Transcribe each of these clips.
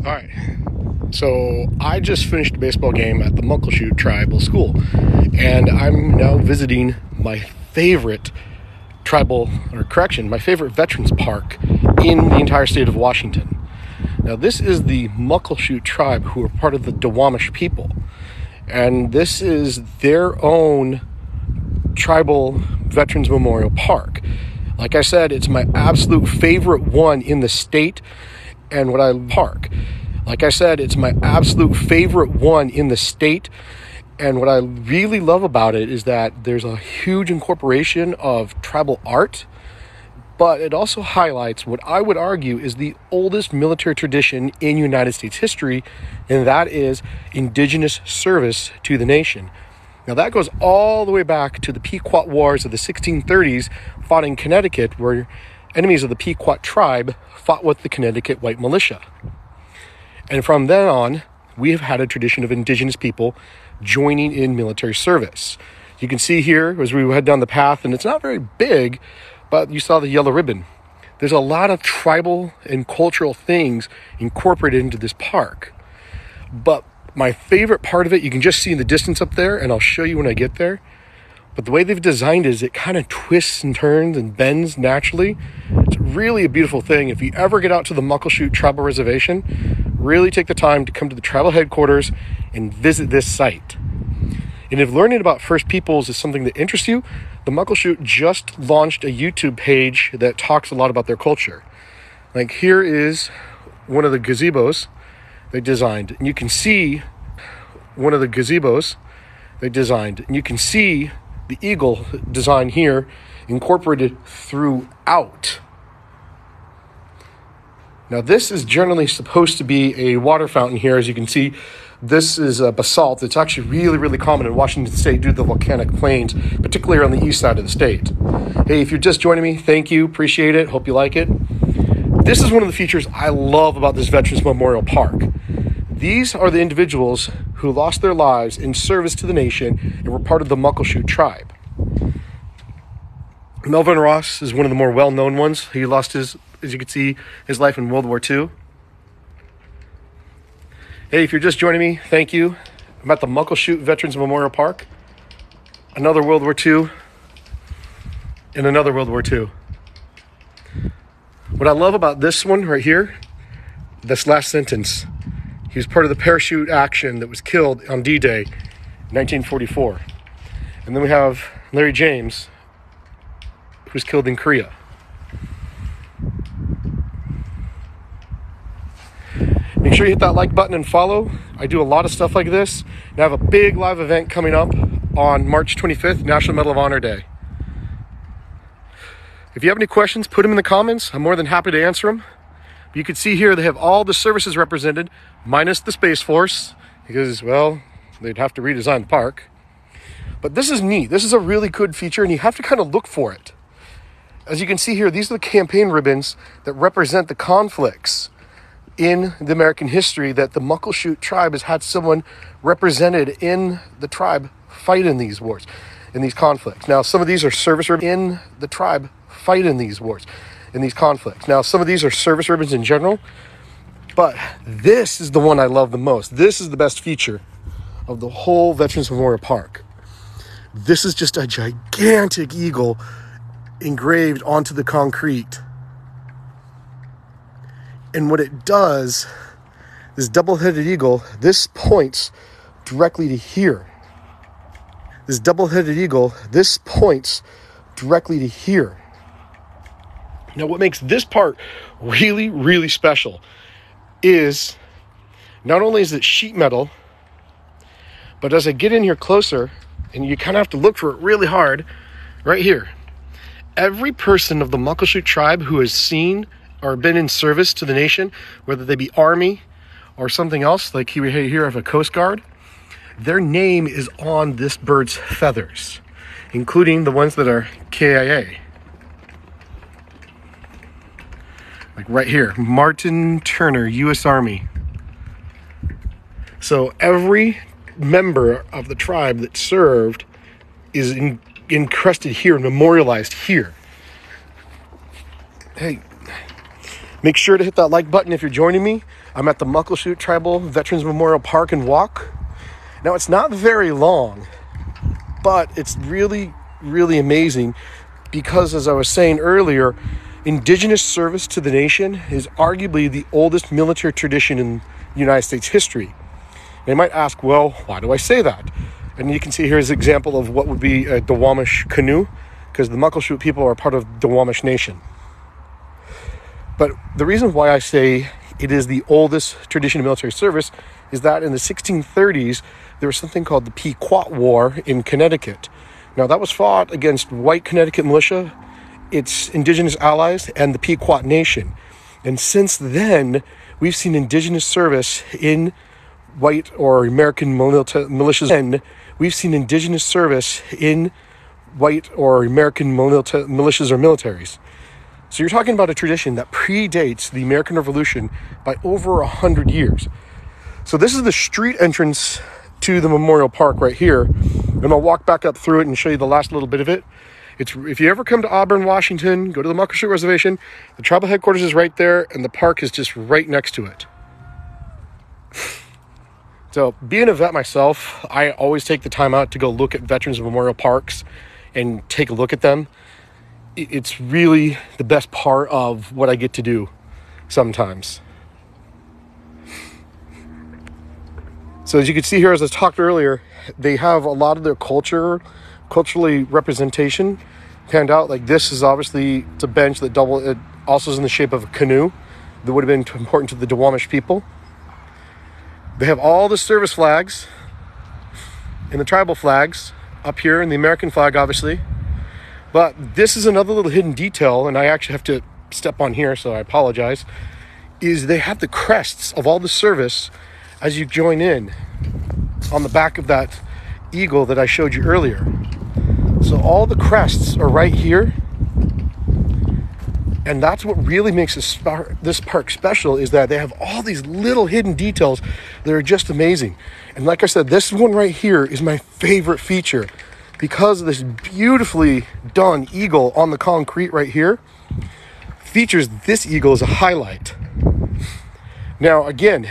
All right. So I just finished a baseball game at the Muckleshoot Tribal School, and I'm now visiting my favorite my favorite veterans park in the entire state of Washington. Now, this is the Muckleshoot tribe, who are part of the Duwamish people, and this is their own tribal veterans memorial park. Like I said, it's my absolute favorite one in the state, and what I really love about it is that there's a huge incorporation of tribal art, but it also highlights what I would argue is the oldest military tradition in United States history, and that is indigenous service to the nation. Now, that goes all the way back to the Pequot Wars of the 1630s, fought in Connecticut, where enemies of the Pequot tribe fought with the Connecticut White Militia. And from then on, we have had a tradition of indigenous people joining in military service. You can see here as we head down the path, and it's not very big, but you saw the yellow ribbon. There's a lot of tribal and cultural things incorporated into this park. But my favorite part of it, you can just see in the distance up there, and I'll show you when I get there. But the way they've designed it is it kind of twists and turns and bends naturally. It's really a beautiful thing. If you ever get out to the Muckleshoot Tribal Reservation, really take the time to come to the tribal headquarters and visit this site. And if learning about First Peoples is something that interests you, the Muckleshoot just launched a YouTube page that talks a lot about their culture. Like, here is one of the gazebos they designed, and you can see the eagle design here incorporated throughout. Now, this is generally supposed to be a water fountain here. As you can see, this is basalt. It's actually really, really common in Washington State due to the volcanic plains, particularly on the east side of the state. Hey, if you're just joining me, thank you. Appreciate it. Hope you like it. This is one of the features I love about this Veterans Memorial Park. These are the individuals who lost their lives in service to the nation and were part of the Muckleshoot tribe. Melvin Ross is one of the more well-known ones. He lost as you can see, his life in World War II. Hey, if you're just joining me, thank you. I'm at the Muckleshoot Veterans Memorial Park. Another World War II and another World War II. What I love about this one right here, this last sentence, he was part of the parachute action that was killed on D-Day, 1944. And then we have Larry James, who was killed in Korea. Make sure you hit that like button and follow. I do a lot of stuff like this. And I have a big live event coming up on March 25th, National Medal of Honor Day. If you have any questions, put them in the comments. I'm more than happy to answer them. You can see here they have all the services represented, minus the Space Force, because, well, they'd have to redesign the park. But this is neat. This is a really good feature, and you have to kind of look for it. As you can see here, these are the campaign ribbons that represent the conflicts in the American history that the Muckleshoot tribe has had someone represented in the tribe fight in these wars, in these conflicts. Now, some of these are service ribbons in the tribe fight in these wars, in these conflicts. Now, some of these are service ribbons in general, but this is the one I love the most. This is the best feature of the whole Veterans Memorial Park. This is just a gigantic eagle engraved onto the concrete. And what it does, this double-headed eagle, this points directly to here. This double-headed eagle, this points directly to here. Now, what makes this part really, really special is not only is it sheet metal, but as I get in here closer, and you kind of have to look for it really hard, right here, every person of the Muckleshoot tribe who has seen or been in service to the nation, whether they be Army or something else, like here I have a Coast Guard, their name is on this bird's feathers, including the ones that are KIA. Like right here, Martin Turner, U.S. Army. So every member of the tribe that served is encrusted here, memorialized here. Hey, Make sure to hit that like button if you're joining me. I'm at the Muckleshoot Tribal Veterans Memorial Park and Walk. Now, it's not very long, but it's really, really amazing because, as I was saying earlier, Indigenous service to the nation is arguably the oldest military tradition in United States history. And you might ask, well, why do I say that? And you can see here is an example of what would be a Duwamish canoe, because the Muckleshoot people are part of the Duwamish Nation. But the reason why I say it is the oldest tradition of military service is that in the 1630s, there was something called the Pequot War in Connecticut. Now, that was fought against white Connecticut militia, its indigenous allies, and the Pequot Nation. And since then, we've seen indigenous service in white or American militias. And we've seen indigenous service in white or American militias or militaries. So you're talking about a tradition that predates the American Revolution by over 100 years. So this is the street entrance to the Memorial Park right here. And I'll walk back up through it and show you the last little bit of it. If you ever come to Auburn, Washington, go to the Muckleshoot Reservation. The tribal headquarters is right there, and the park is just right next to it. So being a vet myself, I always take the time out to go look at Veterans Memorial Parks and take a look at them. It's really the best part of what I get to do sometimes. So as you can see here, as I talked earlier, they have a lot of their culturally representation panned out. Like this is obviously, it's a bench that it also is in the shape of a canoe that would have been important to the Duwamish people. They have all the service flags and the tribal flags up here, and the American flag, obviously. But this is another little hidden detail, and I actually have to step on here, so I apologize, is they have the crests of all the service as you join in on the back of that eagle that I showed you earlier. So all the crests are right here. And that's what really makes this park special, is that they have all these little hidden details that are just amazing. And like I said, this one right here is my favorite feature because this beautifully done eagle on the concrete right here features this eagle as a highlight. Now, again,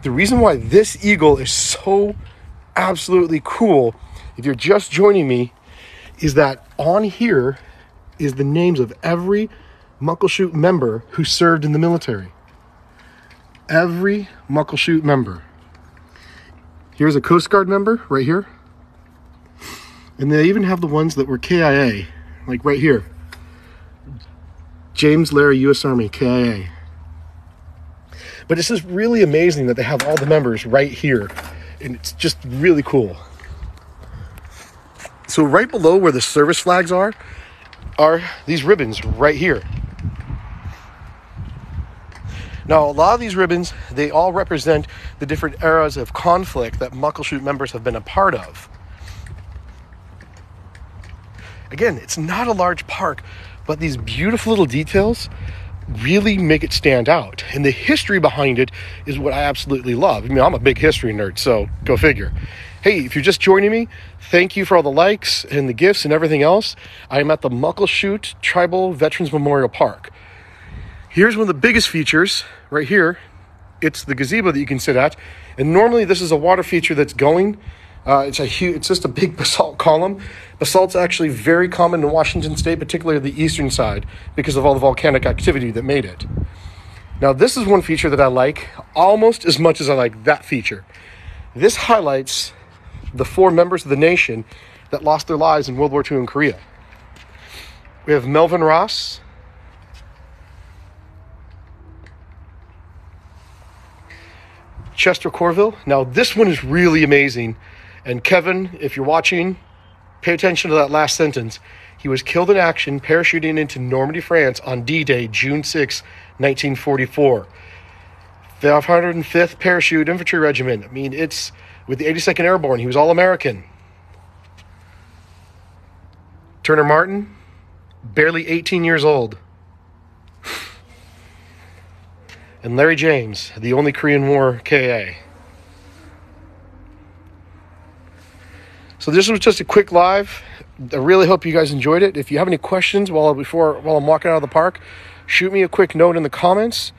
the reason why this eagle is so absolutely cool, if you're just joining me, is that on here is the names of every Muckleshoot member who served in the military. Every Muckleshoot member. Here's a Coast Guard member right here. And they even have the ones that were KIA, like right here. James Larry, U.S. Army, KIA. But it's just really amazing that they have all the members right here. And it's just really cool. So right below where the service flags are these ribbons right here. Now, a lot of these ribbons, they all represent the different eras of conflict that Muckleshoot members have been a part of. Again, it's not a large park, but these beautiful little details really make it stand out. And the history behind it is what I absolutely love. I mean, I'm a big history nerd, so go figure. Hey, if you're just joining me, thank you for all the likes and the gifts and everything else. I am at the Muckleshoot Tribal Veterans Memorial Park. Here's one of the biggest features right here. It's the gazebo that you can sit at. And normally this is a water feature that's going. It's just a big basalt column. Basalt's actually very common in Washington State, particularly the eastern side, because of all the volcanic activity that made it. Now, this is one feature that I like almost as much as I like that feature. This highlights the 4 members of the nation that lost their lives in World War II in Korea. We have Melvin Ross, Chester Corville. Now, this one is really amazing. And Kevin, if you're watching, pay attention to that last sentence. He was killed in action parachuting into Normandy, France on D-Day, June 6, 1944. 505th Parachute Infantry Regiment. I mean, it's with the 82nd Airborne. He was All-American. Turner Martin, barely 18 years old. And Larry James, the only Korean War KA. So this was just a quick live. I really hope you guys enjoyed it. If you have any questions while I'm walking out of the park, shoot me a quick note in the comments.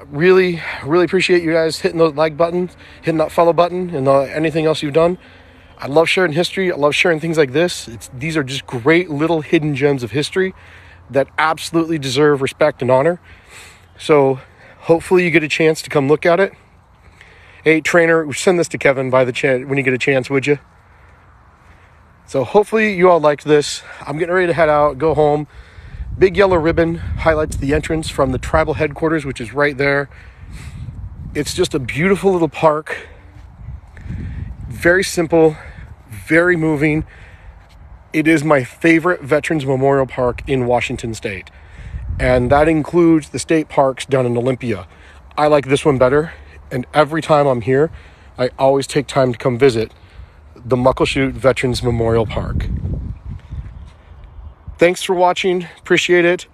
Really appreciate you guys hitting the like button, hitting that follow button, and anything else you've done. I love sharing history. I love sharing things like this. These are just great little hidden gems of history that absolutely deserve respect and honor. So hopefully you get a chance to come look at it. Hey, trainer, send this to Kevin when you get a chance, would you? So hopefully you all liked this. I'm getting ready to head out, go home. Big yellow ribbon highlights the entrance from the tribal headquarters, which is right there. It's just a beautiful little park. Very simple, very moving. It is my favorite Veterans Memorial Park in Washington State. And that includes the state parks down in Olympia. I like this one better. And every time I'm here, I always take time to come visit the Muckleshoot Veterans Memorial Park. Thanks for watching. Appreciate it.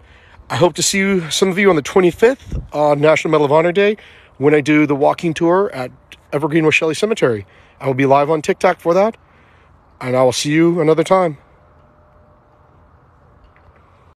I hope to see some of you on the 25th on National Medal of Honor Day when I do the walking tour at Evergreen West Shelley Cemetery. I will be live on TikTok for that, and I will see you another time.